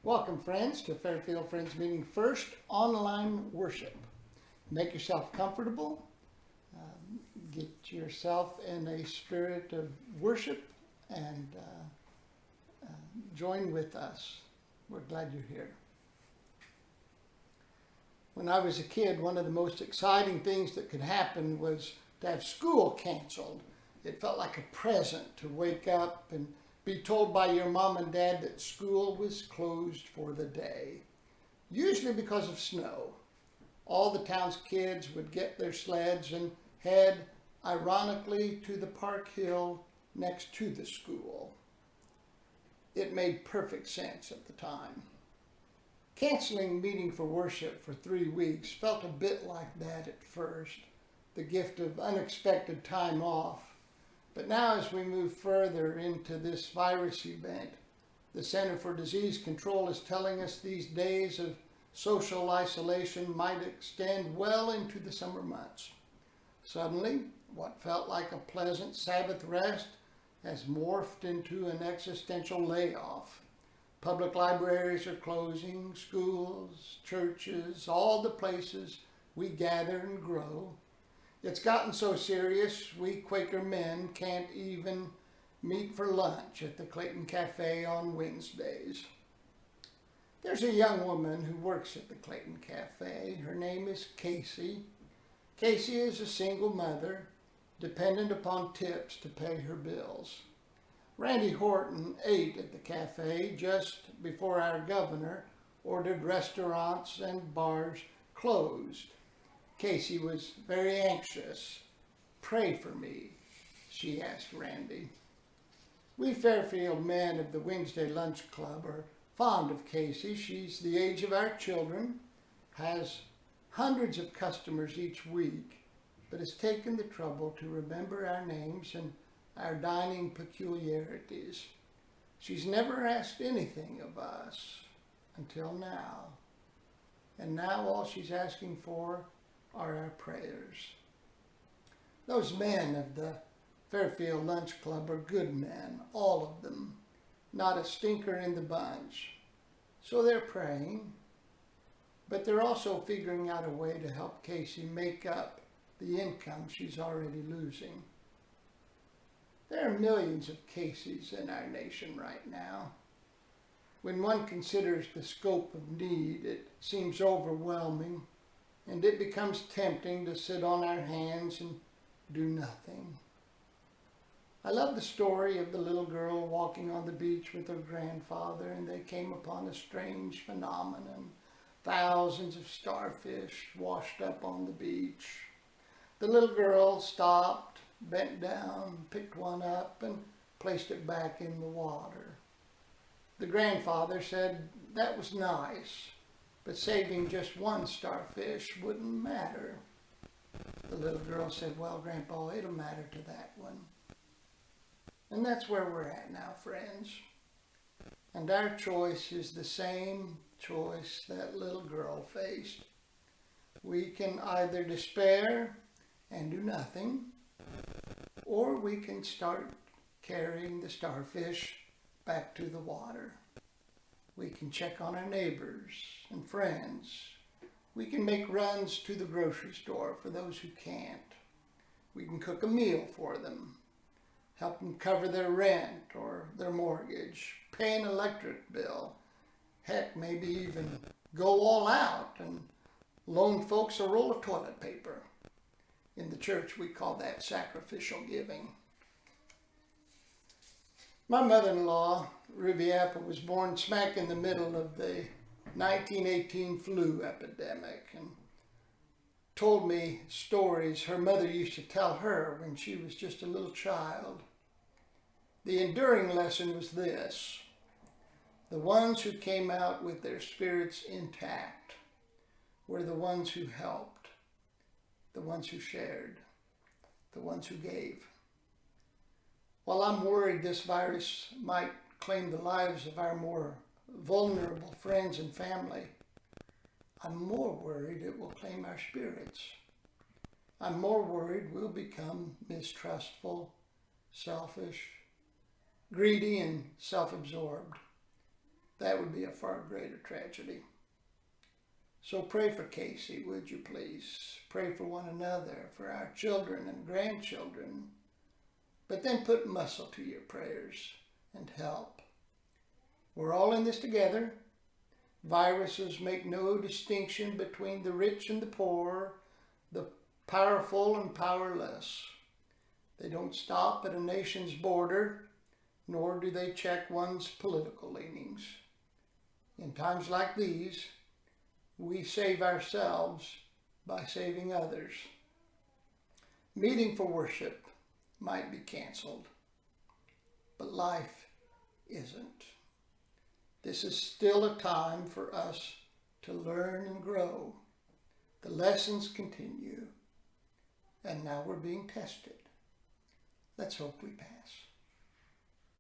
Welcome, friends, to Fairfield Friends Meeting First Online Worship. Make yourself comfortable. Get yourself in a spirit of worship and join with us. We're glad you're here. When I was a kid, one of the most exciting things that could happen was to have school canceled. It felt like a present to wake up and be told by your mom and dad that school was closed for the day, usually because of snow. All the town's kids would get their sleds and head, ironically, to the park hill next to the school. It made perfect sense at the time. Canceling meeting for worship for 3 weeks felt a bit like that at first, the gift of unexpected time off. But now as we move further into this virus event, the Center for Disease Control is telling us these days of social isolation might extend well into the summer months. Suddenly, what felt like a pleasant Sabbath rest has morphed into an existential layoff. Public libraries are closing, schools, churches, all the places we gather and grow. It's gotten so serious, we Quaker men can't even meet for lunch at the Clayton Cafe on Wednesdays. There's a young woman who works at the Clayton Cafe. Her name is Casey. Casey is a single mother, dependent upon tips to pay her bills. Randy Horton ate at the cafe just before our governor ordered restaurants and bars closed. Casey was very anxious. "Pray for me," she asked Randy. We Fairfield men of the Wednesday Lunch Club are fond of Casey. She's the age of our children, has hundreds of customers each week, but has taken the trouble to remember our names and our dining peculiarities. She's never asked anything of us until now. And now all she's asking for are our prayers. Those men of the Fairfield Lunch Club are good men, all of them, not a stinker in the bunch. So they're praying, but they're also figuring out a way to help Casey make up the income she's already losing. There are millions of Caseys in our nation right now. When one considers the scope of need, it seems overwhelming, and it becomes tempting to sit on our hands and do nothing. I love the story of the little girl walking on the beach with her grandfather, and they came upon a strange phenomenon. Thousands of starfish washed up on the beach. The little girl stopped, bent down, picked one up, and placed it back in the water. The grandfather said that was nice, but saving just one starfish wouldn't matter. The little girl said, "Well, Grandpa, it'll matter to that one." And that's where we're at now, friends. And our choice is the same choice that little girl faced. We can either despair and do nothing, or we can start carrying the starfish back to the water. We can check on our neighbors and friends. We can make runs to the grocery store for those who can't. We can cook a meal for them, help them cover their rent or their mortgage, pay an electric bill, heck, maybe even go all out and loan folks a roll of toilet paper. In the church, we call that sacrificial giving. My mother-in-law, Ruby Apple, was born smack in the middle of the 1918 flu epidemic and told me stories her mother used to tell her when she was just a little child. The enduring lesson was this: the ones who came out with their spirits intact were the ones who helped, the ones who shared, the ones who gave. While I'm worried this virus might claim the lives of our more vulnerable friends and family, I'm more worried it will claim our spirits. I'm more worried we'll become mistrustful, selfish, greedy, and self-absorbed. That would be a far greater tragedy. So pray for Casey, would you please? Pray for one another, for our children and grandchildren. But then put muscle to your prayers and help. We're all in this together. Viruses make no distinction between the rich and the poor, the powerful and powerless. They don't stop at a nation's border, nor do they check one's political leanings. In times like these, we save ourselves by saving others. Meeting for worship might be canceled, but life isn't. This is still a time for us to learn and grow. The lessons continue, and now we're being tested. Let's hope we pass.